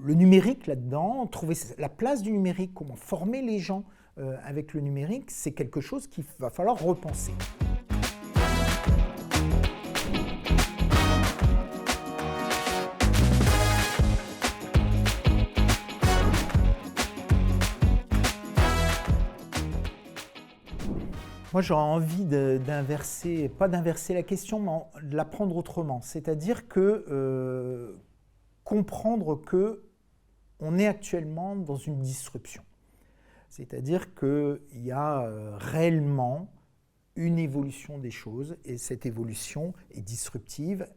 le numérique là-dedans, trouver la place du numérique, comment former les gens avec le numérique, c'est quelque chose qu'il va falloir repenser. Moi, j'aurais envie d'inverser, pas d'inverser la question, mais de la prendre autrement. C'est-à-dire que comprendre qu'on est actuellement dans une disruption. C'est-à-dire qu'il y a réellement une évolution des choses et cette évolution est disruptive.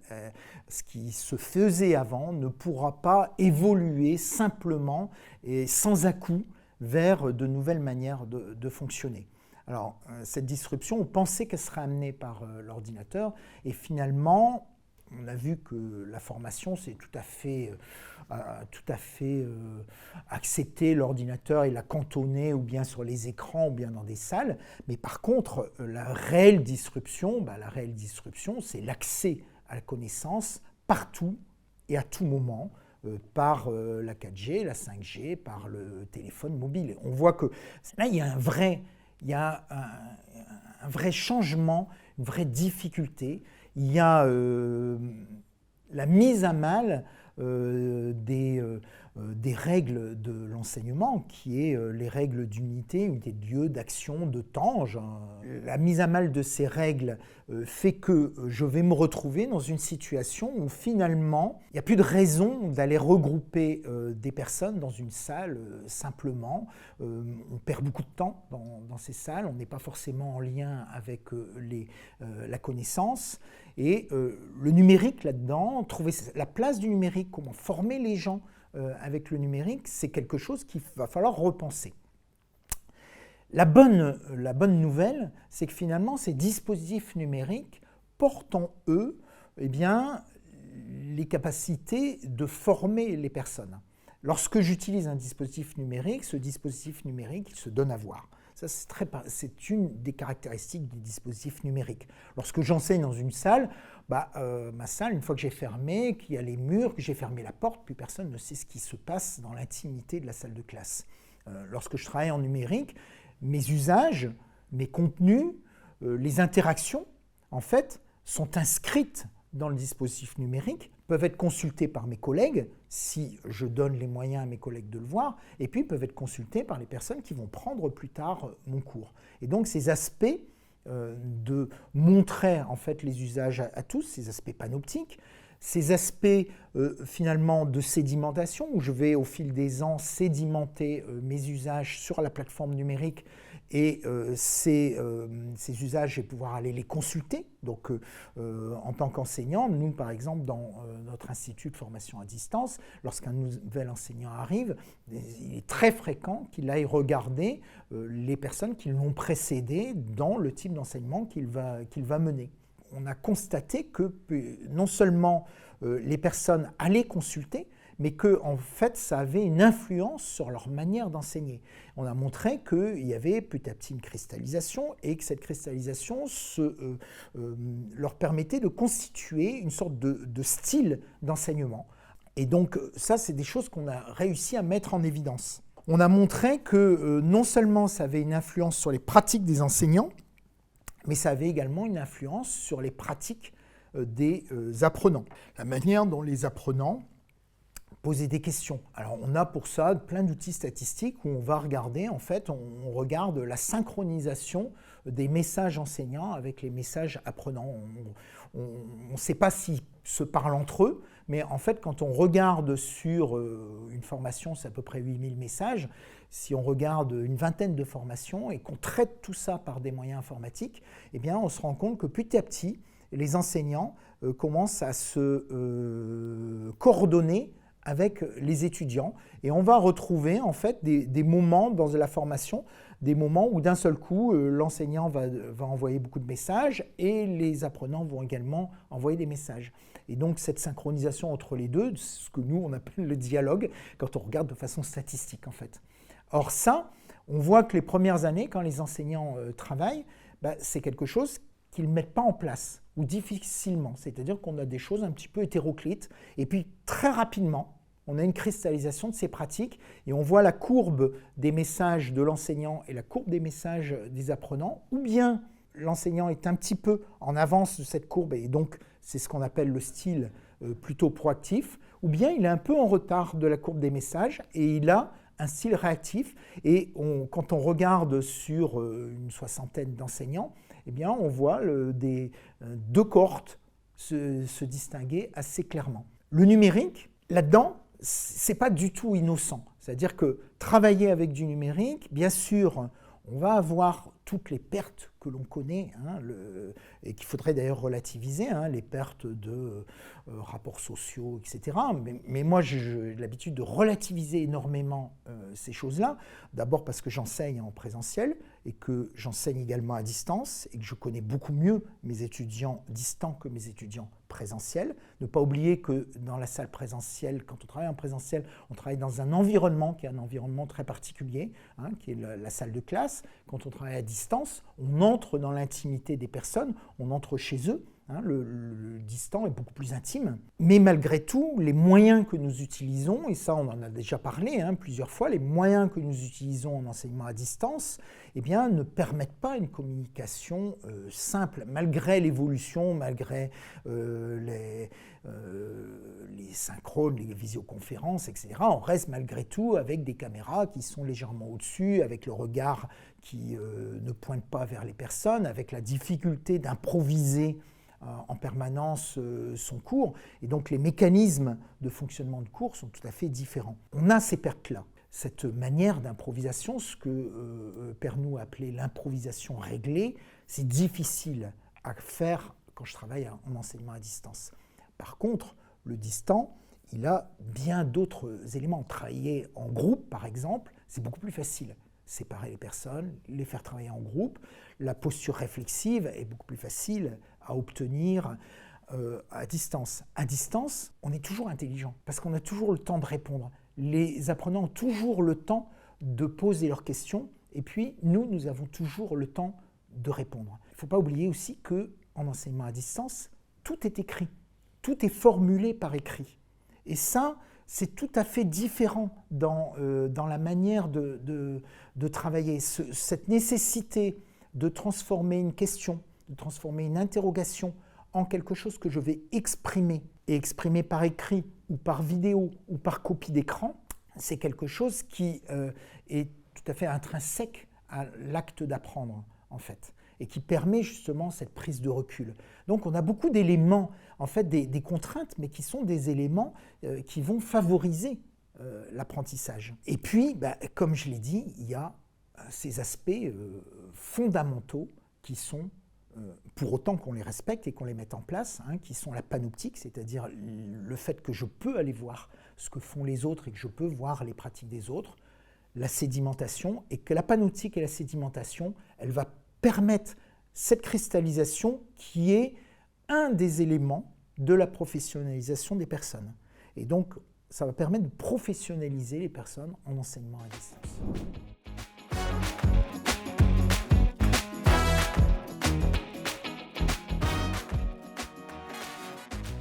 Ce qui se faisait avant ne pourra pas évoluer simplement et sans à-coups vers de nouvelles manières de fonctionner. Alors, cette disruption, on pensait qu'elle serait amenée par l'ordinateur et finalement, on a vu que la formation, c'est tout à fait accepter l'ordinateur et la cantonner ou bien sur les écrans ou bien dans des salles. Mais par contre, la réelle disruption, c'est l'accès à la connaissance partout et à tout moment par la 4G, la 5G, par le téléphone mobile. Et on voit que là, il y a un vrai changement, une vraie difficulté. Il y a la mise à mal des règles de l'enseignement, qui est les règles d'unité, unité de lieu, d'action, de temps. La mise à mal de ces règles fait que je vais me retrouver dans une situation où finalement, il n'y a plus de raison d'aller regrouper des personnes dans une salle simplement. On perd beaucoup de temps dans ces salles, on n'est pas forcément en lien avec la connaissance. Et le numérique là-dedans, trouver la place du numérique, comment former les gens avec le numérique, c'est quelque chose qu'il va falloir repenser. La bonne nouvelle, c'est que finalement, ces dispositifs numériques portent en eux les capacités de former les personnes. Lorsque j'utilise un dispositif numérique, ce dispositif numérique, il se donne à voir. Ça, c'est une des caractéristiques des dispositifs numériques. Lorsque j'enseigne dans une salle, ma salle, une fois que j'ai fermé, qu'il y a les murs, que j'ai fermé la porte, plus personne ne sait ce qui se passe dans l'intimité de la salle de classe. Lorsque je travaille en numérique, mes usages, mes contenus, les interactions, en fait, sont inscrites dans le dispositif numérique, peuvent être consultés par mes collègues, si je donne les moyens à mes collègues de le voir, et puis peuvent être consultés par les personnes qui vont prendre plus tard mon cours. Et donc ces aspects de montrer en fait les usages à tous, ces aspects panoptiques, ces aspects finalement de sédimentation, où je vais au fil des ans sédimenter mes usages sur la plateforme numérique, et ces usages, je vais pouvoir aller les consulter. Donc, en tant qu'enseignant, nous, par exemple, dans notre institut de formation à distance, lorsqu'un nouvel enseignant arrive, il est très fréquent qu'il aille regarder les personnes qui l'ont précédé dans le type d'enseignement qu'il va mener. On a constaté que non seulement les personnes allaient consulter, mais que en fait, ça avait une influence sur leur manière d'enseigner. On a montré qu'il y avait petit à petit une cristallisation et que cette cristallisation leur permettait de constituer une sorte de style d'enseignement. Et donc ça, c'est des choses qu'on a réussi à mettre en évidence. On a montré que non seulement ça avait une influence sur les pratiques des enseignants, mais ça avait également une influence sur les pratiques des apprenants. La manière dont les apprenants poser des questions. Alors on a pour ça plein d'outils statistiques où on va regarder, en fait, on regarde la synchronisation des messages enseignants avec les messages apprenants. On ne sait pas s'ils se parlent entre eux, mais en fait quand on regarde sur une formation, c'est à peu près 8000 messages, si on regarde une vingtaine de formations et qu'on traite tout ça par des moyens informatiques, eh bien on se rend compte que petit à petit, les enseignants commencent à se coordonner avec les étudiants, et on va retrouver en fait des moments dans la formation, des moments où d'un seul coup l'enseignant va envoyer beaucoup de messages et les apprenants vont également envoyer des messages. Et donc cette synchronisation entre les deux, ce que nous on appelle le dialogue, quand on regarde de façon statistique en fait. Or ça, on voit que les premières années, quand les enseignants travaillent, c'est quelque chose qu'ils ne mettent pas en place, ou difficilement. C'est-à-dire qu'on a des choses un petit peu hétéroclites, et puis très rapidement, On a une cristallisation de ces pratiques et on voit la courbe des messages de l'enseignant et la courbe des messages des apprenants, ou bien l'enseignant est un petit peu en avance de cette courbe et donc c'est ce qu'on appelle le style plutôt proactif, ou bien il est un peu en retard de la courbe des messages et il a un style réactif. Et quand on regarde sur une soixantaine d'enseignants, eh bien on voit deux cohortes se distinguer assez clairement. Le numérique, là-dedans, c'est pas du tout innocent. C'est-à-dire que travailler avec du numérique, bien sûr, on va avoir toutes les pertes que l'on connaît, et qu'il faudrait d'ailleurs relativiser, les pertes de rapports sociaux, etc. Mais moi, j'ai l'habitude de relativiser énormément ces choses-là. D'abord parce que j'enseigne en présentiel et que j'enseigne également à distance et que je connais beaucoup mieux mes étudiants distants que mes étudiants présentiels. Ne pas oublier que dans la salle présentielle, quand on travaille en présentiel, on travaille dans un environnement qui est un environnement très particulier, qui est la salle de classe. Quand on travaille à distance, on entre dans l'intimité des personnes, on entre chez eux. Le distant est beaucoup plus intime. Mais malgré tout, les moyens que nous utilisons, et ça on en a déjà parlé plusieurs fois, les moyens que nous utilisons en enseignement à distance, ne permettent pas une communication simple, malgré l'évolution, malgré les synchrones, les visioconférences, etc. On reste malgré tout avec des caméras qui sont légèrement au-dessus, avec le regard qui ne pointe pas vers les personnes, avec la difficulté d'improviser en permanence son cours, et donc les mécanismes de fonctionnement de cours sont tout à fait différents. On a ces pertes-là. Cette manière d'improvisation, ce que Pernoud appelait l'improvisation réglée, c'est difficile à faire quand je travaille en enseignement à distance. Par contre, le distant, il a bien d'autres éléments. Travailler en groupe, par exemple, c'est beaucoup plus facile. Séparer les personnes, les faire travailler en groupe. La posture réflexive est beaucoup plus facile à obtenir à distance. À distance, on est toujours intelligent parce qu'on a toujours le temps de répondre. Les apprenants ont toujours le temps de poser leurs questions et puis nous avons toujours le temps de répondre. Il ne faut pas oublier aussi qu'en enseignement à distance, tout est écrit, tout est formulé par écrit. Et ça, c'est tout à fait différent dans la manière de travailler. Cette nécessité de transformer une question, de transformer une interrogation en quelque chose que je vais exprimer, et exprimer par écrit ou par vidéo ou par copie d'écran, c'est quelque chose qui est tout à fait intrinsèque à l'acte d'apprendre, en fait, et qui permet justement cette prise de recul. Donc on a beaucoup d'éléments, en fait des contraintes, mais qui sont des éléments qui vont favoriser l'apprentissage. Et puis, comme je l'ai dit, il y a ces aspects fondamentaux qui sont, pour autant qu'on les respecte et qu'on les mette en place, qui sont la panoptique, c'est-à-dire le fait que je peux aller voir ce que font les autres et que je peux voir les pratiques des autres, la sédimentation, et que la panoptique et la sédimentation, elle va permettre cette cristallisation qui est un des éléments de la professionnalisation des personnes. Et donc, ça va permettre de professionnaliser les personnes en enseignement à distance.